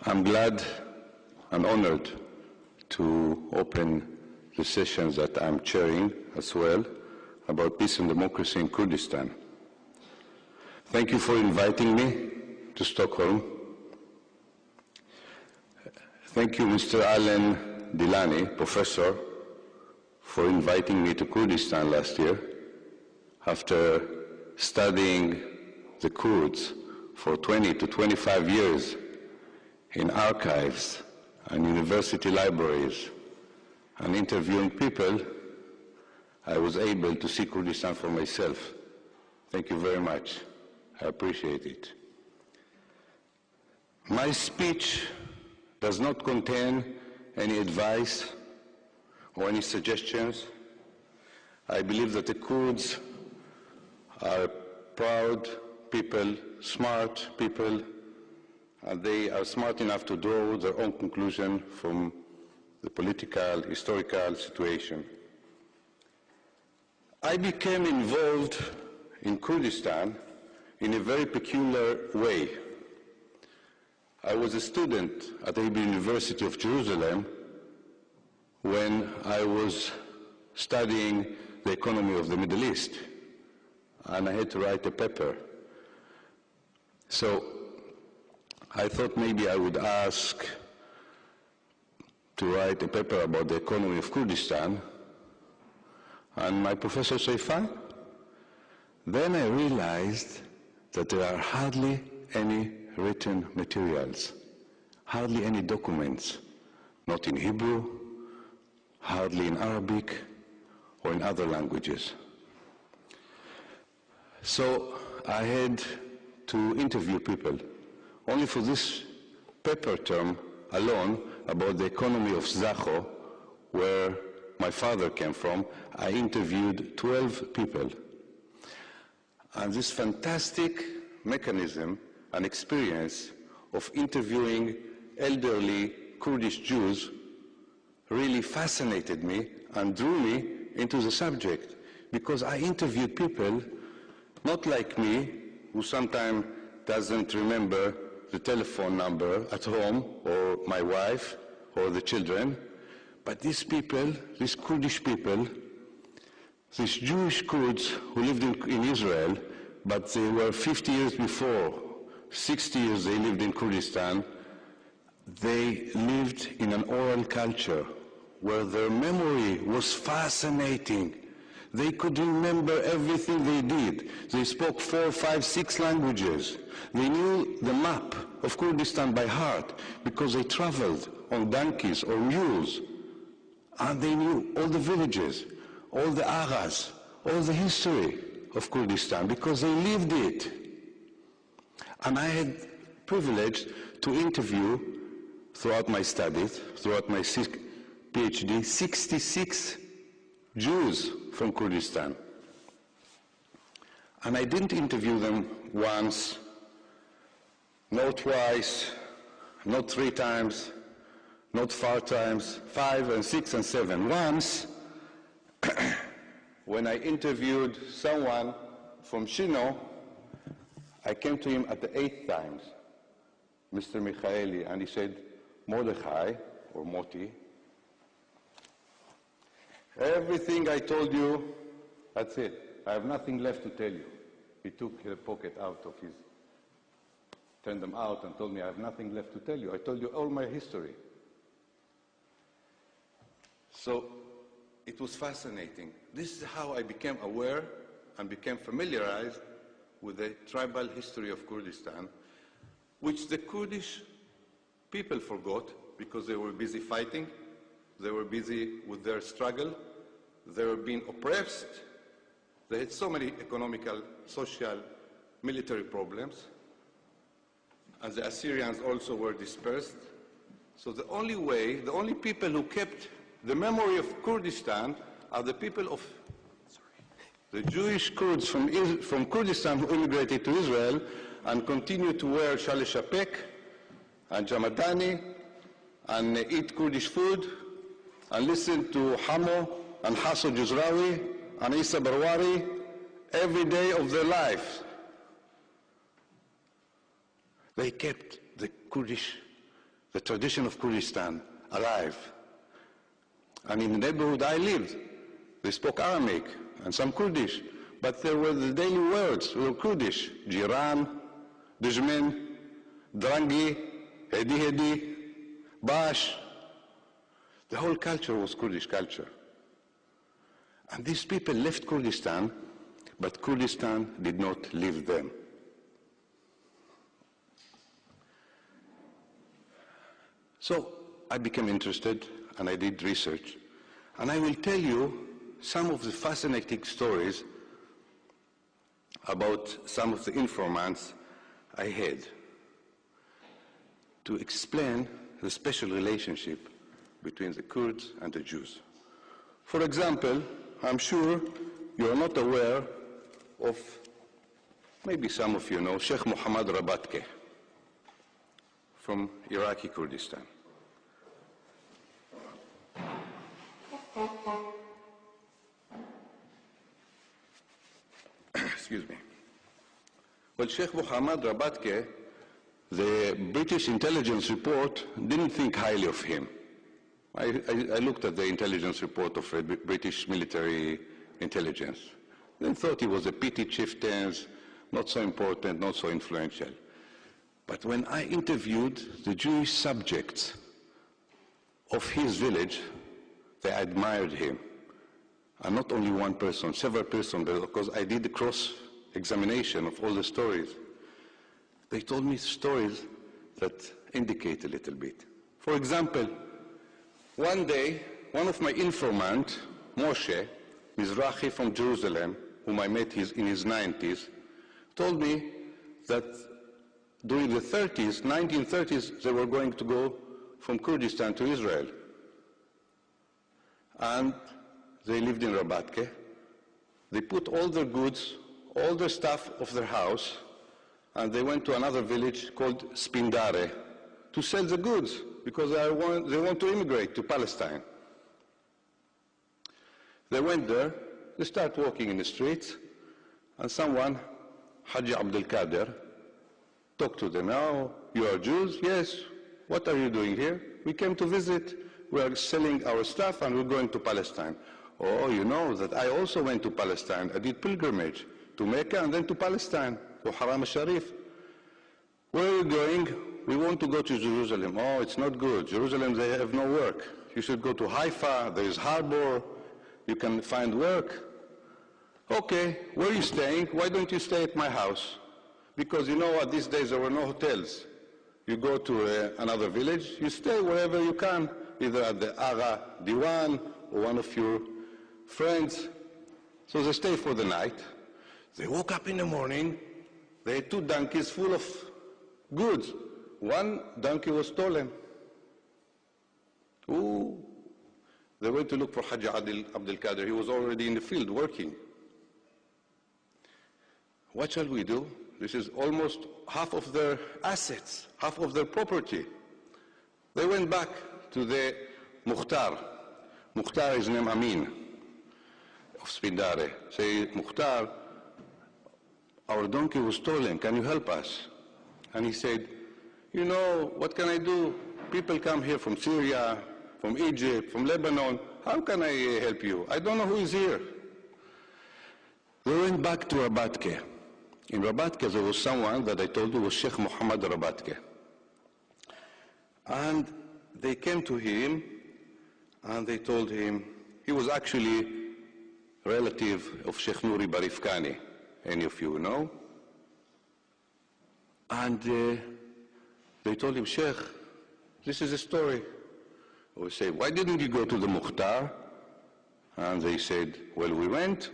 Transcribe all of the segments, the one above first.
I'm glad and honored to open the sessions that I'm chairing as well about peace and democracy in Kurdistan. Thank you for inviting me to Stockholm. Thank you, Mr. Alan Dilani, professor, for inviting me to Kurdistan last year after studying the Kurds for 20 to 25 years in archives and university libraries and interviewing people. I was able to see Kurdistan for myself. Thank you very much. I appreciate it. My speech does not contain any advice or any suggestions. I believe that the Kurds are proud people, smart people, and they are smart enough to draw their own conclusion from the political, historical situation. I became involved in Kurdistan in a very peculiar way. I was a student at the University of Jerusalem when I was studying the economy of the Middle East, and I had to write a paper. So I thought maybe I would ask to write a paper about the economy of Kurdistan, and my professor said, fine. Then I realized that there are hardly any written materials, hardly any documents, not in Hebrew, hardly in Arabic, or in other languages. So I had to interview people. Only for this paper term alone, about the economy of Zaken, where my father came from, I interviewed 12 people. And this fantastic mechanism and experience of interviewing elderly Kurdish Jews really fascinated me and drew me into the subject, because I interviewed people not like me, who sometimes doesn't remember the telephone number at home, or my wife, or the children, but these people, these Kurdish people, these Jewish Kurds who lived in Israel, but they were 50 years before, 60 years they lived in Kurdistan. They lived in an oral culture where their memory was fascinating. They could remember everything they did. They spoke 4, 5, 6 languages. They knew the map of Kurdistan by heart because they traveled on donkeys or mules. And they knew all the villages, all the aghas, all the history of Kurdistan because they lived it. And I had the privilege to interview throughout my studies, throughout my PhD, 66 Jews from Kurdistan. And I didn't interview them once, not twice, not 3 times, not 4 times, 5 and 6 and 7. Once, when I interviewed someone from Shino, I came to him at the 8th time, Mr. Michaeli, and he said, Mordechai, or Moti, everything I told you, that's it. I have nothing left to tell you. He took a pocket out of his, turned them out and told me, I have nothing left to tell you. I told you all my history. So it was fascinating. This is how I became aware and became familiarized with the tribal history of Kurdistan, which the Kurdish people forgot because they were busy fighting. They were busy with their struggle. They were being oppressed. They had so many economical, social, military problems. And the Assyrians also were dispersed. So the only way, the only people who kept the memory of Kurdistan are the people of the Jewish Kurds from Kurdistan who immigrated to Israel and continue to wear shali shapek and jamadani and eat Kurdish food and listen to Hamo and Hasso Juzrawi and Isa Barwari every day of their life. They kept the Kurdish the tradition of Kurdistan alive. And in the neighborhood I lived, they spoke Aramaic and some Kurdish, but there were the daily words were Kurdish: Jiran, Dujmin, Drangi, Hedi Hedi, Bash. The whole culture was Kurdish culture. And these people left Kurdistan, but Kurdistan did not leave them. So I became interested and I did research. And I will tell you some of the fascinating stories about some of the informants I had to explain the special relationship between the Kurds and the Jews. For example, I'm sure you are not aware of, maybe some of you know, Sheikh Muhammad Rabatke from Iraqi Kurdistan. Excuse me. Well, Sheikh Muhammad Rabatke, the British intelligence report didn't think highly of him. I looked at the intelligence report of British military intelligence. They thought he was a petty chieftain, not so important, not so influential. But when I interviewed the Jewish subjects of his village, they admired him. And not only one person, several persons, because I did the cross-examination of all the stories. They told me stories that indicate a little bit. For example, one day, one of my informants, Moshe Mizrahi from Jerusalem, whom I met in his 90s, told me that during the 30s, 1930s, they were going to go from Kurdistan to Israel. And they lived in Rabatke. They put all their goods, all their stuff of their house, and they went to another village called Spindare to sell the goods because they want to immigrate to Palestine. They went there, they start walking in the streets, and someone, Haji Abdul Qadir, talked to them. Oh, you are Jews? Yes. What are you doing here? We came to visit. We are selling our stuff and we're going to Palestine. Oh, you know that I also went to Palestine. I did pilgrimage to Mecca and then to Palestine, to Haram al-Sharif. Where are you going? We want to go to Jerusalem. Oh, it's not good. Jerusalem, they have no work. You should go to Haifa. There is harbor. You can find work. Okay, where are you staying? Why don't you stay at my house? Because you know what, these days there were no hotels. You go to another village, you stay wherever you can, either at the Agha Diwan or one of your friends. So they stay for the night. They woke up in the morning, they had 2 donkeys full of goods. One donkey was stolen. Ooh. They went to look for Haji Abdul Qadir. He was already in the field working. What shall we do? This is almost half of their assets, half of their property. They went back to the Mukhtar. Mukhtar is named Amin of Spindare. Say, Mukhtar, our donkey was stolen. Can you help us? And he said, you know, what can I do? People come here from Syria, from Egypt, from Lebanon. How can I help you? I don't know who is here. They went back to Rabatke. In Rabatke, there was someone that I told you was Sheikh Muhammad Rabatke. And they came to him, and they told him, he was actually a relative of Sheikh Nouri Barifkani. Any of you know? And they told him, Sheikh, this is a story. We say, why didn't you go to the Mukhtar? And they said, well, we went,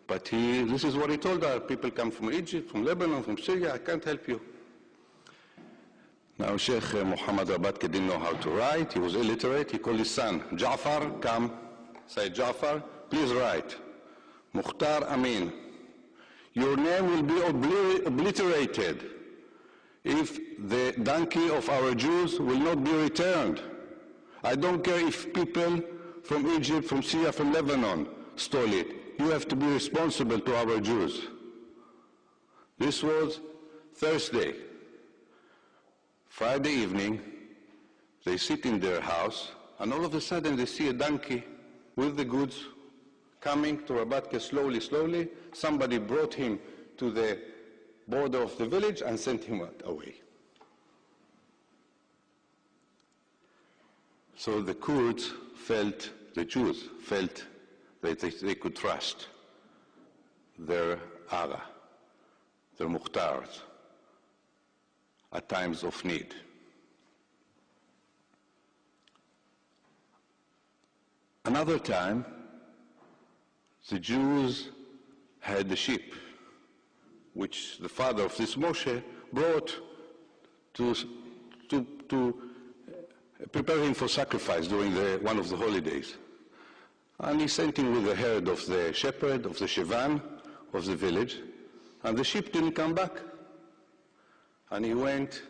but this is what he told us. People come from Egypt, from Lebanon, from Syria. I can't help you. Now, Sheikh Muhammad Rabatke didn't know how to write. He was illiterate. He called his son, Ja'far, come. Said, Ja'far, please write. Mukhtar Amin. Your name will be obliterated if the donkey of our Jews will not be returned. I don't care if people from Egypt, from Syria, from Lebanon stole it. You have to be responsible to our Jews. This was Thursday. Friday evening, They sit in their house, and all of a sudden they see a donkey with the goods coming to Rabatke slowly, slowly. Somebody brought him to the border of the village and sent him away. So the Kurds felt, the Jews felt that they could trust their agha, their muhtars, at times of need. Another time, the Jews had a sheep, which the father of this Moshe brought to prepare him for sacrifice during one of the holidays. And he sent him with the herd of the shepherd, of the shevan, of the village, and the sheep didn't come back. And they went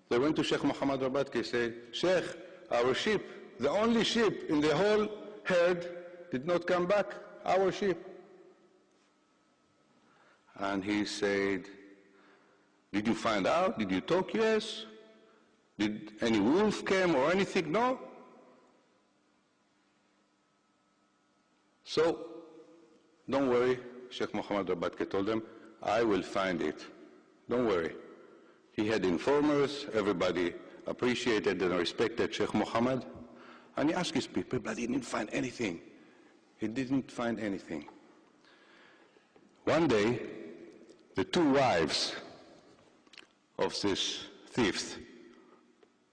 to Sheikh Muhammad Rabatke, said, Sheikh, our sheep, the only sheep in the whole herd did not come back, our sheep. And he said, did you find out? Did you talk? Yes. Did any wolf come or anything? No. So, don't worry, Sheikh Muhammad Rabatke told them, I will find it. Don't worry. He had informers, everybody appreciated and respected Sheikh Muhammad, and he asked his people, but he didn't find anything. He didn't find anything. One day, the two wives of this thief,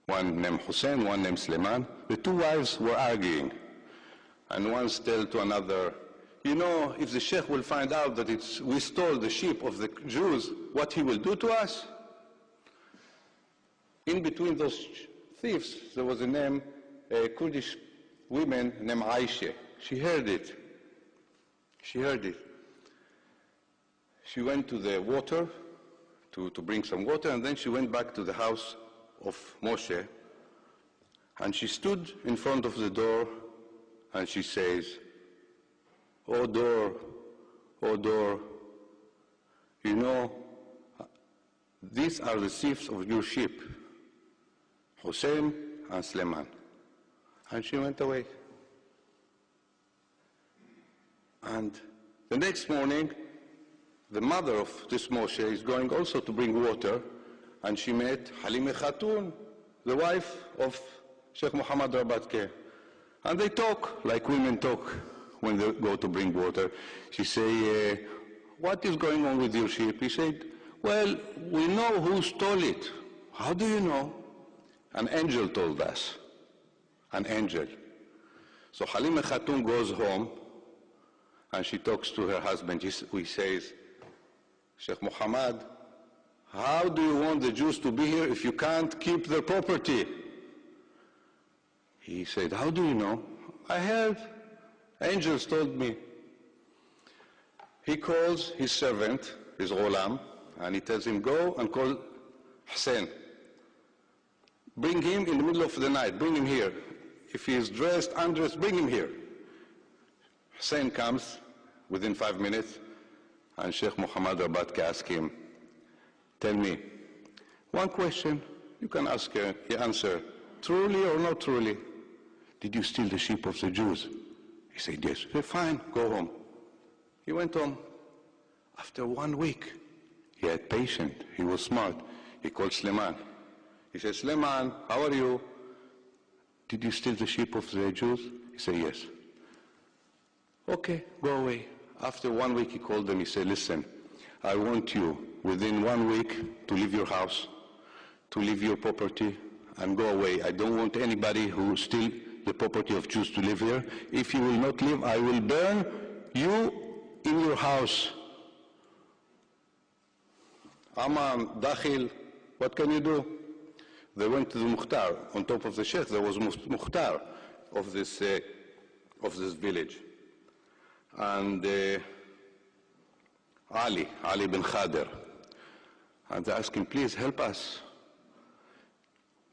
one named Hussein, one named Suleiman, the two wives were arguing. And one told to another, you know, if the sheikh will find out that we stole the sheep of the Jews, what he will do to us? In between those thieves, there was a Kurdish woman named Aisha. She heard it. She heard it. She went to the water to bring some water, and then she went back to the house of Moshe, and she stood in front of the door, and she says, oh door, you know, these are the thieves of your sheep, Hussein and Suleiman. And she went away. And the next morning, the mother of this Moshe is going also to bring water, and she met Halime Khatun, the wife of Sheikh Muhammad Rabatke. And they talk like women talk when they go to bring water. She say, what is going on with your sheep? He said, well, we know who stole it. How do you know? An angel told us. An angel. So Halime Khatun goes home, and she talks to her husband. He says, Sheikh Muhammad, how do you want the Jews to be here if you can't keep their property? He said, how do you know? I heard. Angels told me. He calls his servant, his ghulam, and he tells him, go and call Hussein. Bring him in the middle of the night. Bring him here. If he is dressed, undressed, bring him here. Hussein comes within 5 minutes, and Sheikh Muhammad Rabatke asks him, tell me, one question, you can ask her, he answer, truly or not truly, did you steal the sheep of the Jews? He said, yes. He said, fine, go home. He went home. After 1 week, he had patience, he was smart. He called Suleiman. He said, Suleiman, how are you? Did you steal the sheep of the Jews? He said, yes. Okay, go away. After 1 week, he called them, he said, listen, I want you within 1 week to leave your house, to leave your property, and go away. I don't want anybody who steal the property of Jews to live here. If you will not leave, I will burn you in your house. Aman, Dakhil, what can you do? They went to the Mukhtar. On top of the Sheikh, there was Mukhtar of this village. And Ali bin Khadir. And they asked him, please help us.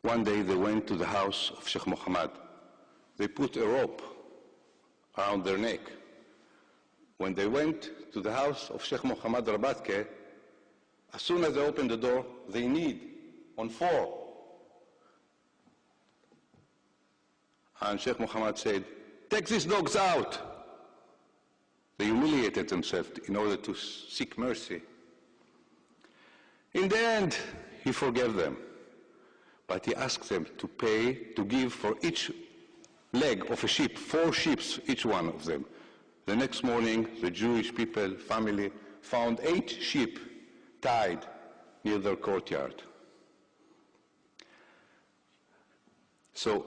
One day they went to the house of Sheikh Muhammad. They put a rope around their neck. When they went to the house of Sheikh Muhammad Rabatke, as soon as they opened the door, they kneed on 4. And Sheikh Mohammed said, "Take these dogs out." They humiliated themselves in order to seek mercy. In the end, he forgave them, but he asked them to give for each leg of a sheep, 4 sheep, each one of them. The next morning, the Jewish people, family, found 8 sheep tied near their courtyard. So,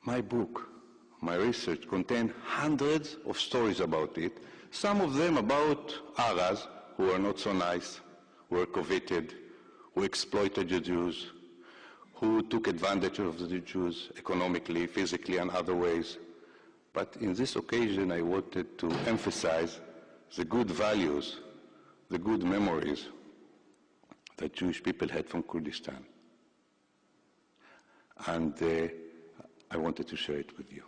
my book, my research contained hundreds of stories about it, some of them about aghas who were not so nice, who were coveted, who exploited the Jews, who took advantage of the Jews economically, physically, and other ways. But in this occasion, I wanted to emphasize the good values, the good memories that Jewish people had from Kurdistan. And I wanted to share it with you.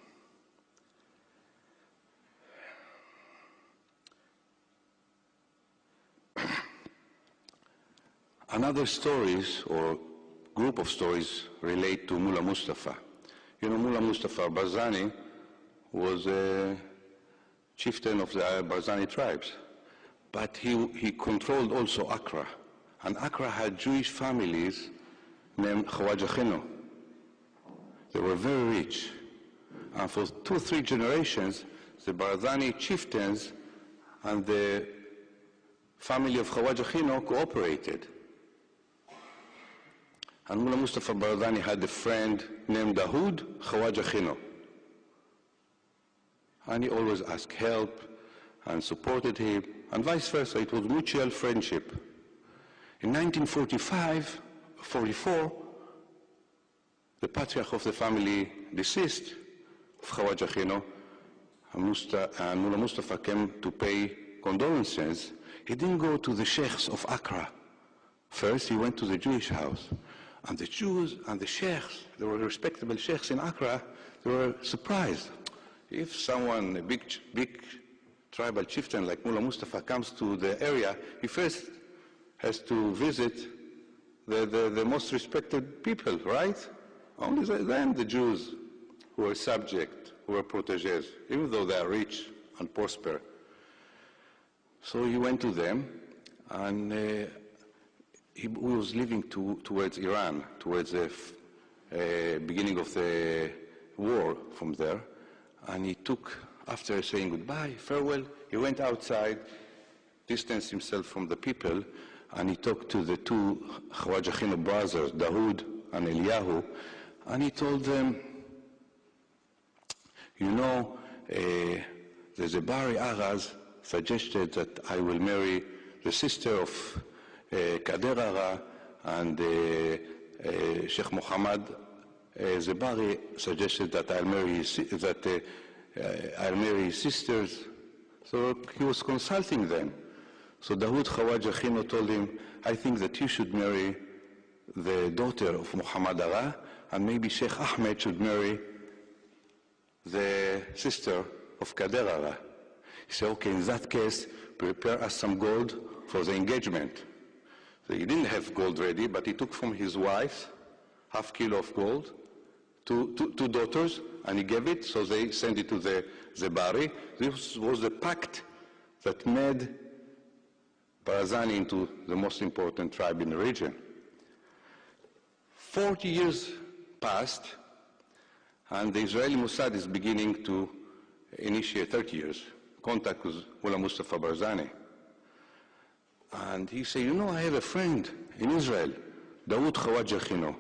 Another stories or group of stories relate to Mullah Mustafa. You know, Mullah Mustafa Barzani was a chieftain of the Barzani tribes, but he controlled also Accra, and Accra had Jewish families named Khawaja Khino. They were very rich, and for 2 or 3 generations, the Barzani chieftains and the family of Khawaja Khino cooperated. And Mullah Mustafa Barzani had a friend named Dahoud Khawaja Khino. And he always asked help and supported him, and vice versa. It was mutual friendship. In 1944, the patriarch of the family deceased, of Khawaja Khino, and Mullah Mustafa came to pay condolences. He didn't go to the sheikhs of Accra. First, he went to the Jewish house. And the Jews and the sheikhs, there were respectable sheikhs in Accra, they were surprised. If someone, a big tribal chieftain like Mullah Mustafa comes to the area, he first has to visit the most respected people, right? Only then the Jews who are subject, who are protégés, even though they are rich and prosper. So he went to them, and he was living towards Iran, towards the beginning of the war from there. And he took, after saying goodbye, farewell, he went outside, distanced himself from the people, and he talked to the 2 Khawaja Khino brothers, Dahoud and Eliyahu, and he told them, you know, the Zebari Aghas suggested that I will marry the sister of Kader Agha, and Sheikh Mohammed Zebari suggested that I'll marry his sisters. So he was consulting them. So Dahoud Khawaja Khino told him, I think that you should marry the daughter of Muhammad Agha, and maybe Sheikh Ahmed should marry the sister of Kader Agha. He said, okay, in that case, prepare us some gold for the engagement. So he didn't have gold ready, but he took from his wife half kilo of gold, two daughters, and he gave it, so they sent it to the Zebari. This was the pact that made Barzani into the most important tribe in the region. 40 years passed, and the Israeli Mossad is beginning to initiate 30 years contact with Mullah Mustafa Barzani. And he said, you know, I have a friend in Israel, Dawood Khawaja Khino.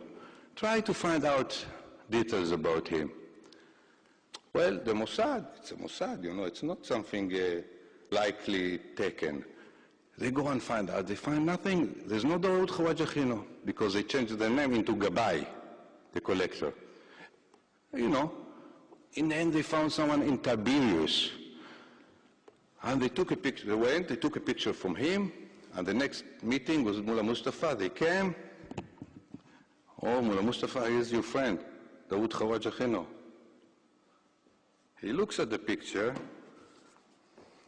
Try to find out details about him. Well, the Mossad, it's a Mossad, you know, it's not something likely taken. They go and find out, they find nothing. There's no Dawood Khawaja Khino, because they changed the name into Gabai, the collector. You know, in the end they found someone in Tiberias. And they took a picture, they took a picture from him, and the next meeting was Mullah Mustafa. They came. Oh, Mullah Mustafa, here's your friend, Dawood Khawaja Khino. He looks at the picture.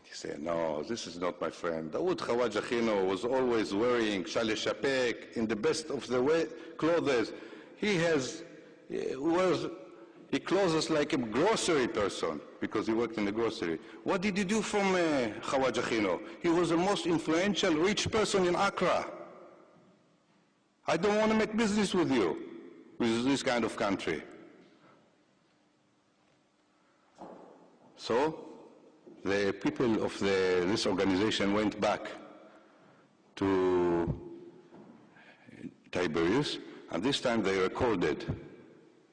He said, no, this is not my friend. Dawood Khawaja Khino was always wearing shale shapek in the best of the clothes. He has he clothes us like a grocery person, because he worked in the grocery. What did you do from Khawaja Khino? He was the most influential, rich person in Accra. I don't want to make business with you, with this kind of country. So, the people of this organization went back to Tiberias, and this time they recorded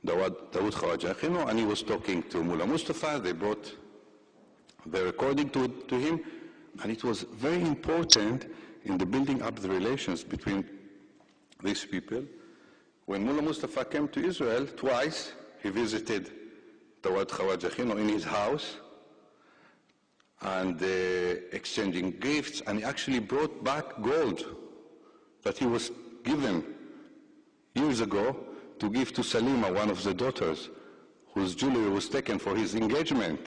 Dawood Khawaja Khino, and he was talking to Mullah Mustafa. They brought the recording to him, and it was very important in the building up the relations between these people. When Mullah Mustafa came to Israel twice, he visited Dawood Khawaja Khino in his house, and exchanging gifts, and he actually brought back gold that he was given years ago to give to Salima, one of the daughters, whose jewelry was taken for his engagement.